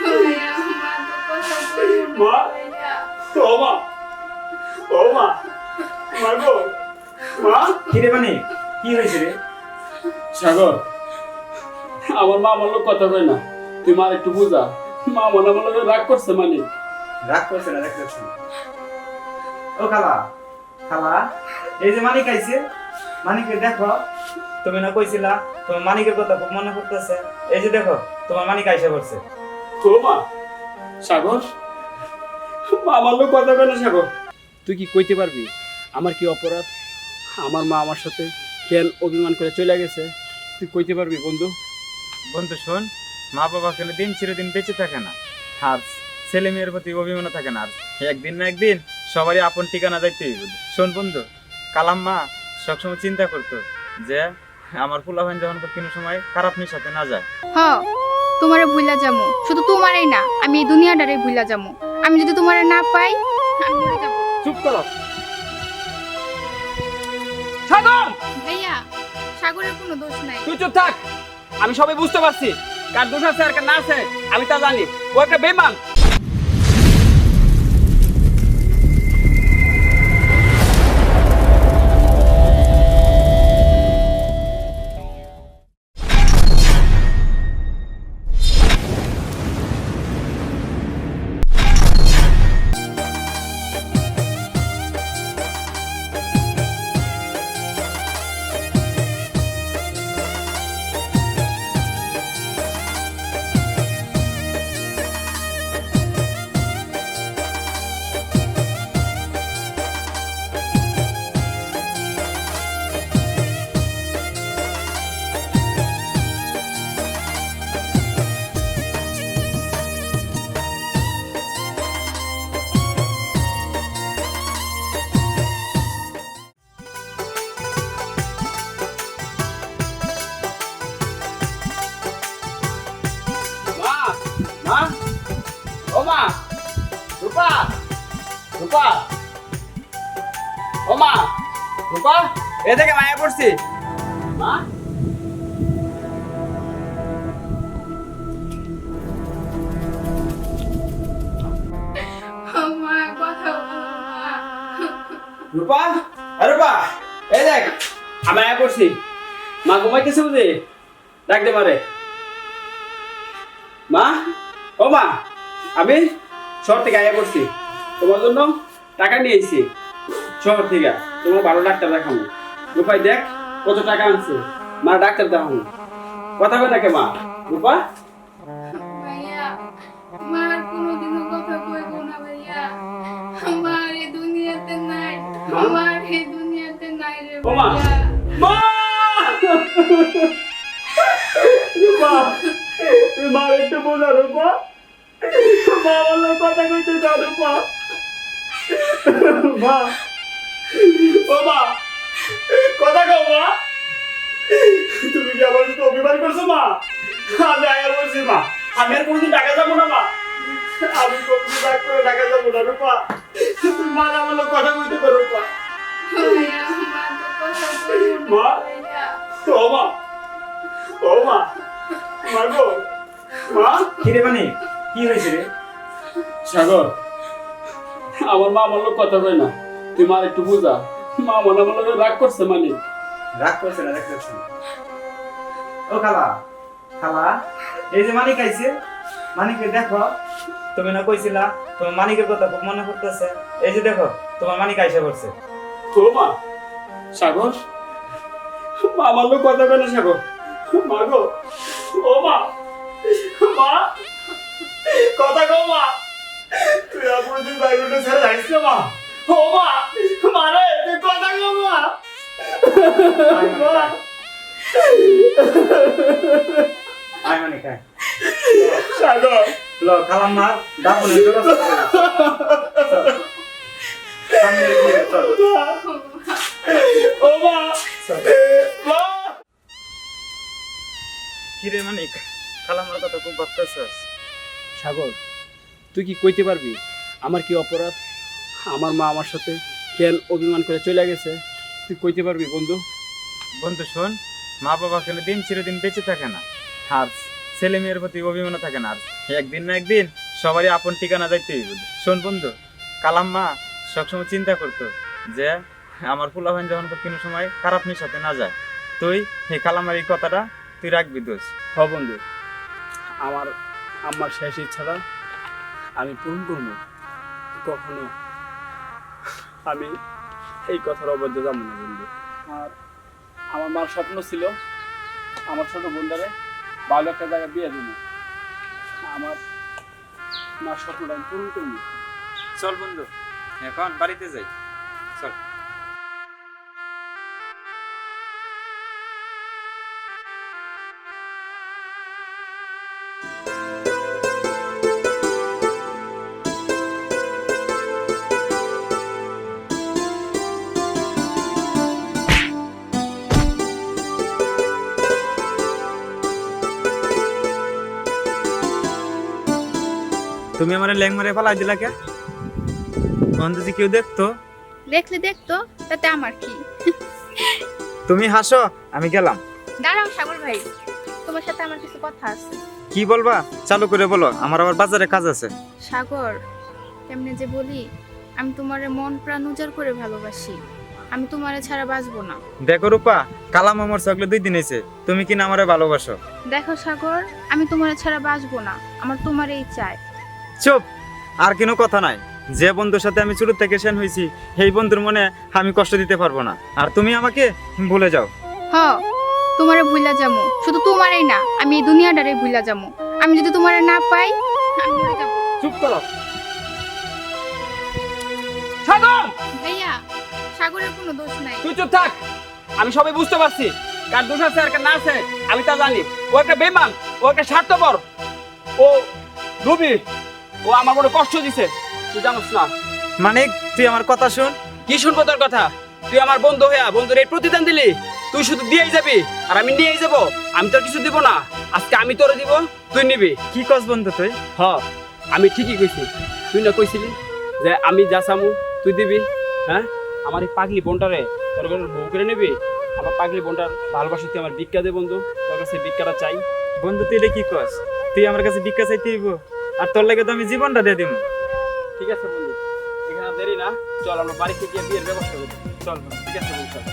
ভাইয়া মা তো কথা বলবো না মা? ভাইয়া। ও মা, ও মা, মা গো, মা। কি রে মানে কি হয়েছে রে? সাগর, আমার মা আমার লোক কথা কয় না, তুই মা একটু বুঝা। মা মনে আমার লোক রাগ করছে মানে। রাগ করছে না দেখতেছি। ও খালা, খালা, এই যে মানিক আইছে, মানিককে দেখো। তুমি না কইছিলা তোমার মানিকের কথা খুব মনে করতেছে। এই যে দেখো তোমার মানিক আইসা করছে। ও মা, সাগর, মা আমার লোক কথা কয় না। সাগর, তুই কি কইতে পারবি আমার কি অপরাধ? আমার মা আমার সাথে কেন অভিমান করে চলে গেছে? তুই কইতে পারবি বন্ধু? বন্ধু শোন, মা বাবা কেন দিন চিরদিন বেঁচে থাকে না, আর ছেলে মেয়ের প্রতি অভিমান থাকে না। আর একদিন না একদিন সবারই আপন ঠিকানা যাইতে হইব। শোন বন্ধু, কালাম মা সবসময় চিন্তা করতো যে আমার পোলাভাইন যখন কোনো সময় খারাপ নিশাতে না যায়। হ, তোমারে ভুলা যামু, শুধু তোমারই না, আমি এই দুনিয়াটারে ভুলা যামু। আমি যদি তোমারে না পাই আমি মরে যাবো। চুপ করো সাগর, ভাইয়া, সাগরের কোনো দোষ নাই। তুই চুপ থাক। আমি সবাই বুঝতে পারছি কার দোষ আছে আর কার না আছে, আমি তা জানি। ও একটা বেঈমান। মা, মা, ও মা, রূপা, রূপা, ও মা, রূপা, এ থেকে মায়া পড়ছি। মা, মা কথা বলো না। রূপা, আরে রূপা, এই দেখ আমি মায়া পড়ছি। মা ঘুমাইতেছে বুঝি, ডাকতে পারে। মা, ও মা, আমি শহর থেকে আয়া পড়ছি, তোমার জন্য টাকা নিয়ে এসেছি শহর থেকে। তোমার ভালো ডাক্তার দেখাবো। রূপাই দেখ কত টাকা আনছে, মা ডাক্তার দেখাবো। কথা কয় নাকি মা? রূপা, ভাইয়া, মার কোনোদিনও কথা কইবো না ভাইয়া। আমার এই দুনিয়াতে নাই, আমার এই দুনিয়াতে নাই রে ও মা, ভাইয়া। মা, রূপা, তুই মা একটু বোঝা। রূপা, মা বললো কথা কইতে যা। রূপা, মা, ও মা, কথা কও মা। তুমি কি আমার সাথে অভিমান করছো মা? আমি আয়া বলছি মা, আমি আর কোনোদিন টাকা যাবো না মা। আমি কোনোদিন রাগ করে টাকা যাবো না। রূপা, তুমি মা আমার লোক কথা কইতে পারো। রূপা, ভাইয়া, মা তো কথা বলবো মা? না ভাইয়া। ও মা, ও মা, মা গো, মা। কি রে মানে কি হয়েছে রে? সাগর, আমার মা আমার লোক কথা কয় না, তুই মা একটু বুঝা। মা মনে আমার লোক রাগ করছে মানে। রাগ করছে না দেখতেছি। ও খালা, খালা, এই যে মানিক আইছে, মানিককে দেখো। তুমি না কইছিলা তোমার মানিকের কথা খুব মনে করতেছে। এই যে দেখো তোমার মানিক আইসা করছে। ও মা, সাগর, মা আমার লোক কথা কয় না। সাগর, মা গো, ও মা, মা, কথা কও মা। তুই আমার দিন বাইরে ছেড়ে যাইস না মা। ও মা, মারে তুই কথা কও মা। মা, আয় মানিক আয়। সাগর, ল খালাম মা দাপনের ব্যবস্থা করে। চল। সামনে গিয়ে চল। ও মা, চল। মা। কিরে মানিক, খালামার কথা খুব ভাবতেছস? সাগর, তুই কি কইতে পারবি আমার কি অপরাধ? আমার মা আমার সাথে কেন অভিমান করে চলে গেছে? তুই কইতে পারবি বন্ধু? বন্ধু শোন, মা বাবা কেন দিন চিরদিন বেঁচে থাকে না, আর ছেলে মেয়ের প্রতি অভিমানও থাকে না। আর একদিন না একদিন সবারই আপন ঠিকানা যাইতে হইব। শোন বন্ধু, কালাম্মা সবসময় চিন্তা করতো যে আমার পোলাপান যখন কোনো সময় খারাপ সাথে না যায়, তুই এই কালাম্মার এই কথাটা তুই রাখবি দোষ। হ বন্ধু, আমার আম্মার শেষ ইচ্ছাটা আমি পূরণ করবো। কখনো আমি এই কথার অবৈধ যাবো না বন্ধু। আর আমার মার স্বপ্ন ছিল আমার ছোট বোনদারে ভালো একটা জায়গায় বিয়ে দেবো। আমার মার স্বপ্নটা আমি পূরণ করবো। চল বন্ধু, এখন বাড়িতে যাই, চল। তুমি আমার ল্যাং মারে ফেলাই দিলা কে? তখন যদি কেউ দেখতো? দেখলে দেখতো, তাতে আমার কি? তুমি হাসো, আমি গেলাম। দাঁড়াও সাগর ভাই, তোমার সাথে আমার কিছু কথা আছে। কি বলবা? চালু করে বলো, আমার আবার বাজারে কাজ আছে। সাগর, এমনি যে বলি, আমি তোমারে মন প্রাণ উজাড় করে ভালোবাসি। আমি তোমারে ছাড়া বাঁচবো না। দেখো রূপা, কালাম আমার সকলে 2 দিন হয়েছে, তুমি কি না আমারে ভালোবাসো? দেখো সাগর, আমি তোমারে ছাড়া বাঁচবো না, আমার তোমারই চাই। চুপ, আর কোনো কথা নাই। যে বন্ধুর সাথে আমি শুরু থেকে সেন হয়েছি, সেই বন্ধুর মনে আমি কষ্ট দিতে পারবো না। আর তুমি আমাকে ভুলে যাও। হ, তোমারে ভুলা যামু, শুধু তোমারই না, আমি এই দুনিয়াটারে ভুলা যামু। আমি যদি তোমারে না পাই, আমি মরে যাবো। চুপ করো সাগর, ভাইয়া, সাগরের কোনো দোষ নাই। তুই চুপ থাক। আমি সবাই বুঝতে পারছি কার দোষ আছে আর কার না আছে, আমি তা জানি। ও একটা বেঈমান, ও একটা স্বার্থপর, ও রবি, ও আমার বড় কষ্ট দিছে, তুই জানোস না। মানে তুই আমার কথা শুন। কি শুনবো তোর কথা? তুই আমার বন্ধু হইয়া বন্ধুর এই প্রতিদান দিলি, তুই শুধু দিয়েই যাবি আর আমি নিয়েই যাবো? আমি তোর কিছু দিব না, আজকে আমি তোরে দিব, তুই নিবি। কি কস বন্ধু তুই? হ, আমি ঠিকই কইছি। তুই না কইছিলি যে আমি যা চামু তুই দিবি? হ্যাঁ, আমার এই পাগলি বোনটারে তোর ঘরের বউ করে নিবি? আমার পাগলি বোনটার ভালোবাসা তুই আমার ভিক্ষা দে বন্ধু, তোর কাছে ভিক্ষাটা চাই। বন্ধু তুই এটা কি কস? তুই আমার কাছে ভিক্ষা চাইতে হইব? আর তোর লাগে তো আমি জীবনটা দিয়ে দিব। ঠিক আছে বন্ধু, এখানে দেরি না, চল আমরা বাড়িতে গিয়ে বিয়ের ব্যবস্থা করি। চল, ঠিক আছে বন্ধু, চল।